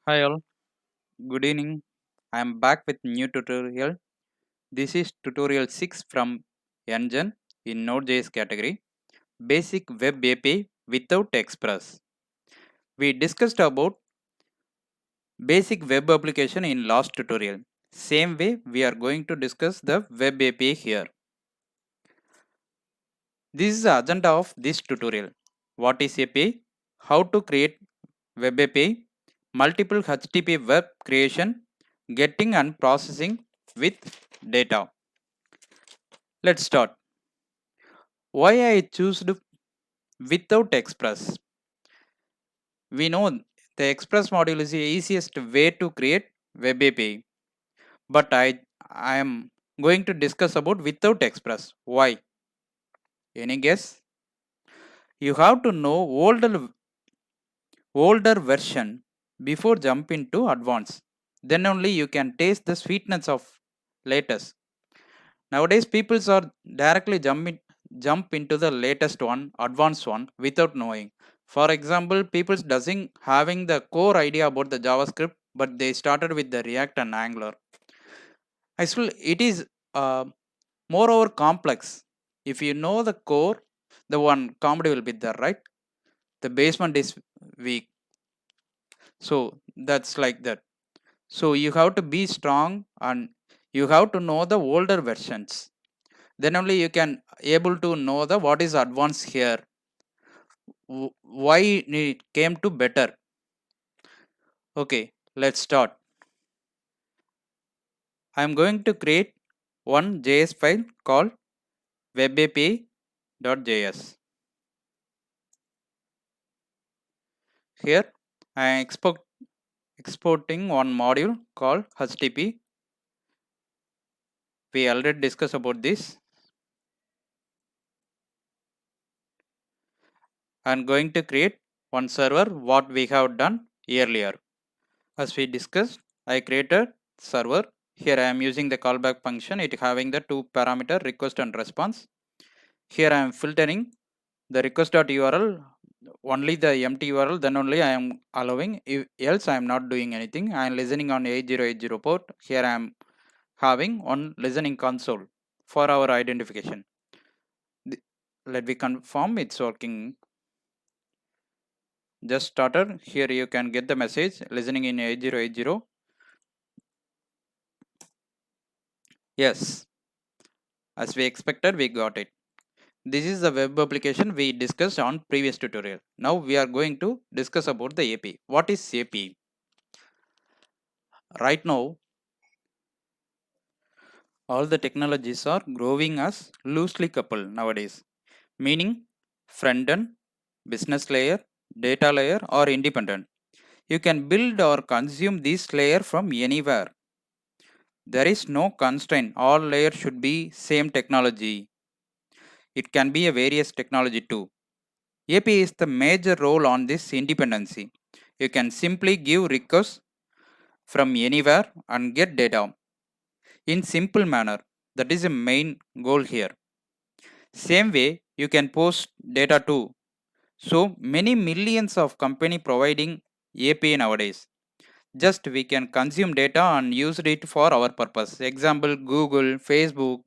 Hi all, good evening. I am back with new tutorial. This is tutorial 6 from Engine in Node.js category, Basic Web API without Express. We discussed about basic web application in last tutorial. Same way we are going to discuss the web API here. This is the agenda of this tutorial. What is API? How to create web API, multiple HTTP web creation, getting and processing with data. Let's start. Why I choose without Express? We know the Express module is the easiest way to create web API, but I am going to discuss about without Express. Why? Any guess? You have to know older version before jump into advanced. Then only you can taste the sweetness of latest. Nowadays, people are directly jump into the latest one, advanced one without knowing. For example, people doesn't having the core idea about the JavaScript, but they started with the React and Angular. Actually, it is moreover complex. If you know the core, the one comedy will be there, right? The basement is weak, so that's like that. So you have to be strong and you have to know the older versions, then only you can able to know the what is advanced here, why it came to better. Okay, let's start. I'm going to create one JS file called webapi.js. Here I am exporting one module called http. We already discussed about this. I'm going to create one server what we have done earlier. As we discussed, I created server. Here I am using the callback function. It having the two parameter request and response. Here I am filtering the request.url, only the empty URL, then only I am allowing. If else I am not doing anything. I am listening on 8080 port. Here I am having one listening console for our identification. Let me confirm it's working. Just started. Here you can get the message listening in 8080. Yes, as we expected, we got it. This is the web application we discussed on previous tutorial. Now we are going to discuss about the API. What is API? Right now, all the technologies are growing as loosely coupled nowadays, meaning front end, business layer, data layer or independent. You can build or consume this layer from anywhere. There is no constraint. All layers should be same technology. It can be a various technology too. API is the major role on this independency. You can simply give requests from anywhere and get data in simple manner. That is the main goal here. Same way you can post data too. So many millions of company providing API nowadays. Just we can consume data and use it for our purpose. Example Google, Facebook,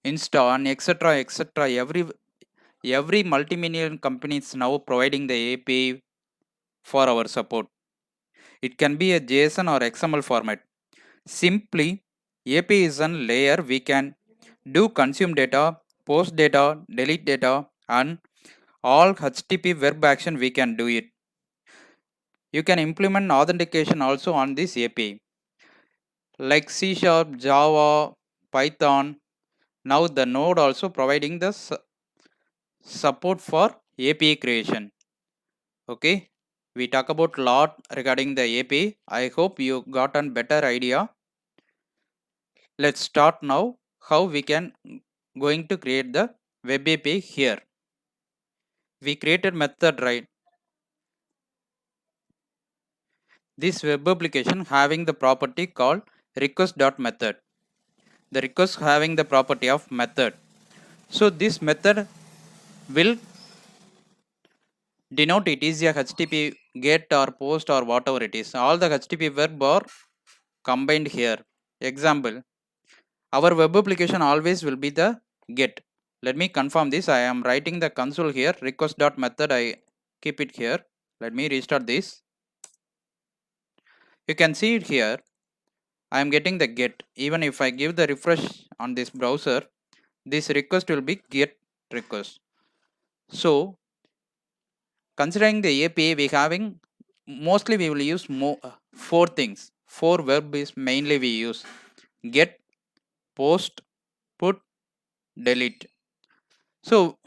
Insta and etc. Every multi-million companies now providing the API for our support. It can be a JSON or XML format. Simply, API is a layer we can do consume data, post data, delete data, and all HTTP web action we can do it. You can implement authentication also on this API like C Sharp, Java, Python. Now the node also providing the support for API creation. Okay, we talk about lot regarding the API. I hope you got a better idea. Let's start now how we can going to create the web API here. We created method, right? This web application having the property called request.method. The request having the property of method. So this method will denote it is a HTTP get or post or whatever it is. All the HTTP verb are combined here. Example, our web application always will be the get. Let me confirm this. I am writing the console here. Request.method. I keep it here. Let me restart this. You can see it here. I am getting the get. Even if I give the refresh on this browser, this request will be get request. So considering the API, we having mostly we will use four things. Four verb is mainly we use: get, post, put, delete. So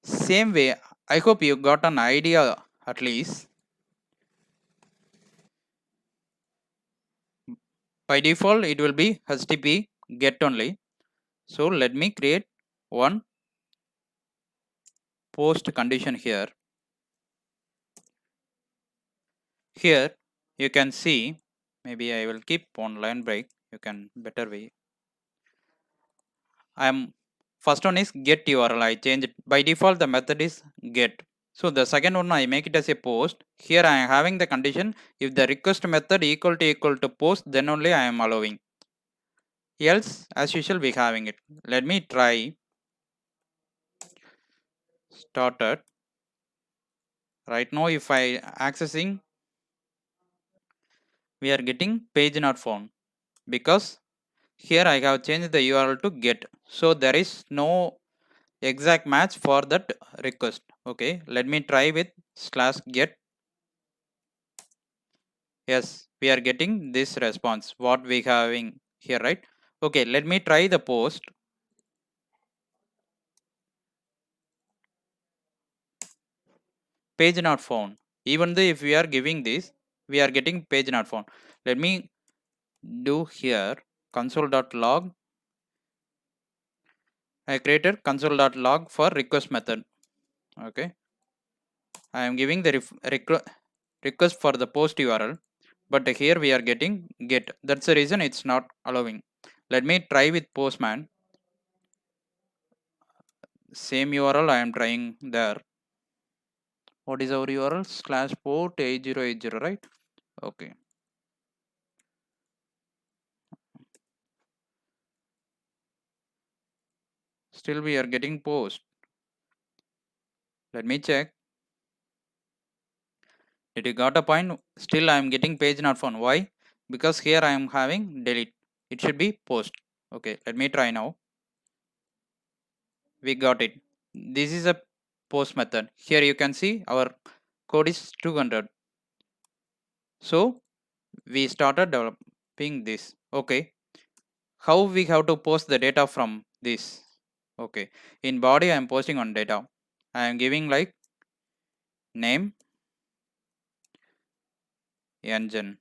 same way, I hope you got an idea at least. By default, it will be HTTP get only. So let me create one post condition here. Here you can see, maybe I will keep on line break. You can better way. I'm first one is get URL. I change it. By default, the method is get. So the second one I make it as a post. Here I am having the condition if the request method equal to post, then only I am allowing. Else as usual we having it. Let me try started. Right now if I accessing, we are getting page not found because here I have changed the URL to get. So there is no exact match for that request. Okay, let me try with /get. Yes, we are getting this response what we having here, right? Okay, let me try the post. Page not found. Even though if we are giving this, we are getting page not found. Let me do here console.log. I created console.log for request method. Okay, I am giving the request for the post URL, but here we are getting get. That's the reason it's not allowing. Let me try with Postman. Same URL I am trying there. What is our URL? /port 8080, right? Okay. Still we are getting post. Let me check. Did you got a point? Still I am getting page not found. Why? Because here I am having delete. It should be post. Okay, let me try now. We got it. This is a post method. Here you can see our code is 200. So we started developing this. Okay, how we have to post the data from this? Okay, in body I am posting on data. I am giving like name engine.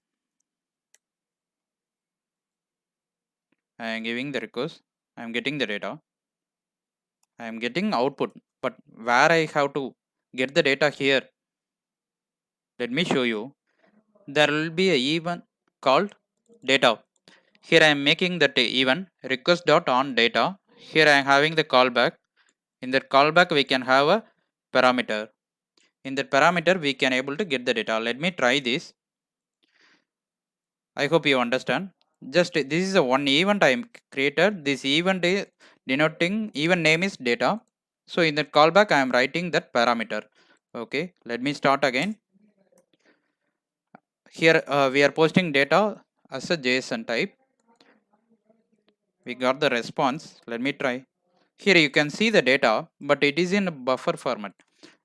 I am giving the request. I am getting the data. I am getting output. But where I have to get the data here? Let me show you. There will be a event called data. Here I am making that event request dot on data. Here I am having the callback. In that callback we can have a parameter. In that parameter we can able to get the data. Let me try this. I hope you understand. Just this is a one event I am created. This event is denoting event name is data. So in that callback I am writing that parameter. Okay, let me start again. Here we are posting data as a JSON type. We got the response. Let me try. Here you can see the data, but it is in a buffer format.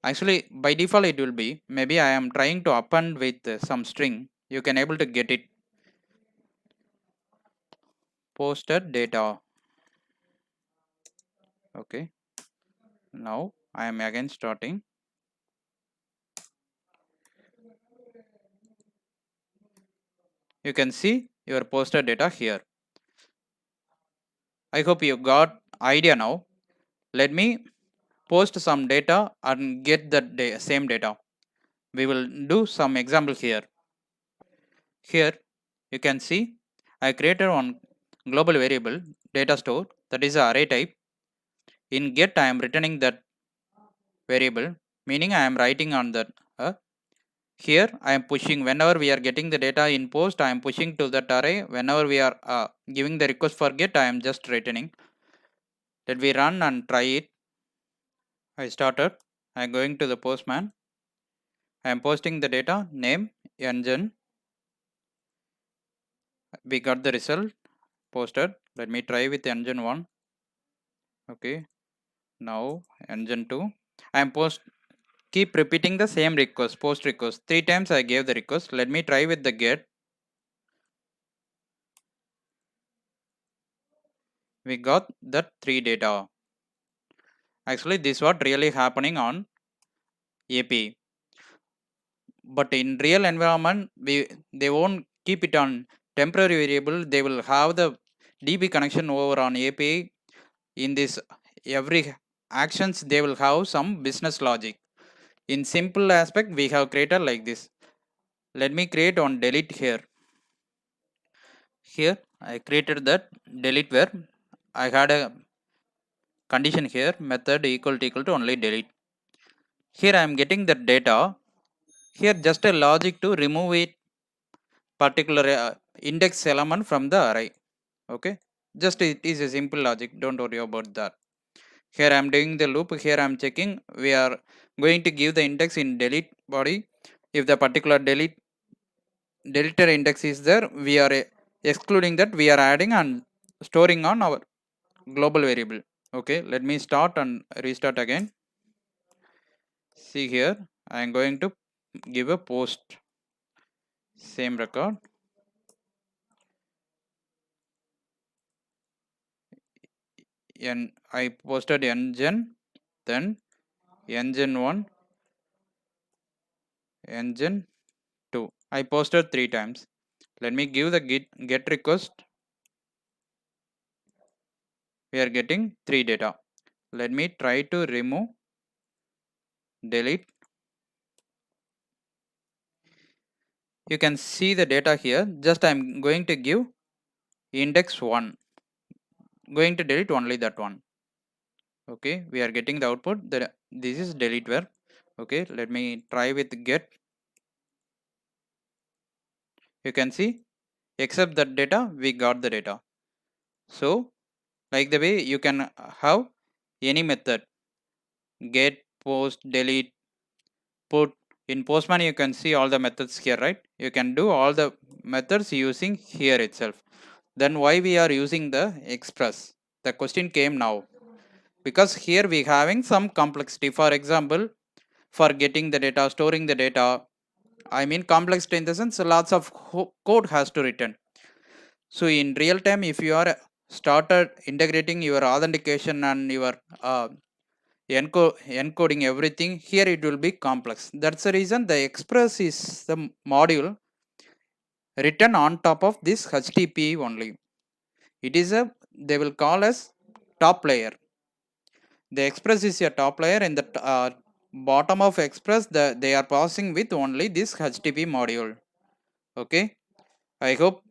Actually by default it will be, maybe I am trying to append with some string. You can able to get it. Posted data. Okay, now I am again starting. You can see your posted data here. I hope you got idea now. Let me post some data and get the same data. We will do some example here. Here you can see I created one global variable data store, that is a array type. In get I am returning that variable, meaning I am writing on that Here I am pushing whenever we are getting the data in post, I am pushing to that array. Whenever we are giving the request for get, I am just returning. Let me run and try it. I started. I am going to the postman. I am posting the data name engine. We got the result posted. Let me try with engine 1. Okay, now engine 2. I am keep repeating the same request, post request. 3 times I gave the request. Let me try with the get. We got that 3 data. Actually, this what really happening on AP. But in real environment, they won't keep it on temporary variable. They will have the DB connection over on API. In this every actions, they will have some business logic. In simple aspect, we have created like this. Let me create on delete here. Here I created that delete where I had a condition here, method equal to only delete. Here I am getting the data. Here just a logic to remove it particular index element from the array. Okay, just it is a simple logic, don't worry about that. Here I am doing the loop. Here I am checking, we are going to give the index in delete body. If the particular deleted index is there, we are excluding that, we are adding and storing on our global variable. Okay, let me start and restart again. See here, I am going to give a post same record. And I posted engine, then engine 1, engine 2. I posted 3 times. Let me give the get request. We are getting 3 data. Let me try to remove, delete. You can see the data here. Just I am going to give index 1. Going to delete only that one. Okay, we are getting the output. This is delete where. Okay, let me try with get. You can see, except that data, we got the data. So, like the way you can have any method, get, post, delete, put. In Postman, you can see all the methods here, right? You can do all the methods using here itself. Then why we are using the express? The question came now. Because here we having some complexity. For example, for getting the data, storing the data, I mean complexity in the sense lots of code has to written. So in real time, if you are started integrating your authentication and your encoding everything, here it will be complex. That's the reason the express is the module written on top of this HTTP only. It is a, they will call as top layer. The express is a top layer. In the bottom of express, they are passing with only this HTTP module. Okay, I hope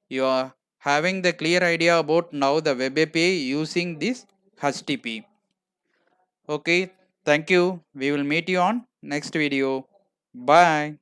you are having the clear idea about now the web API using this HTTP. Okay, thank you. We will meet you on next video. Bye.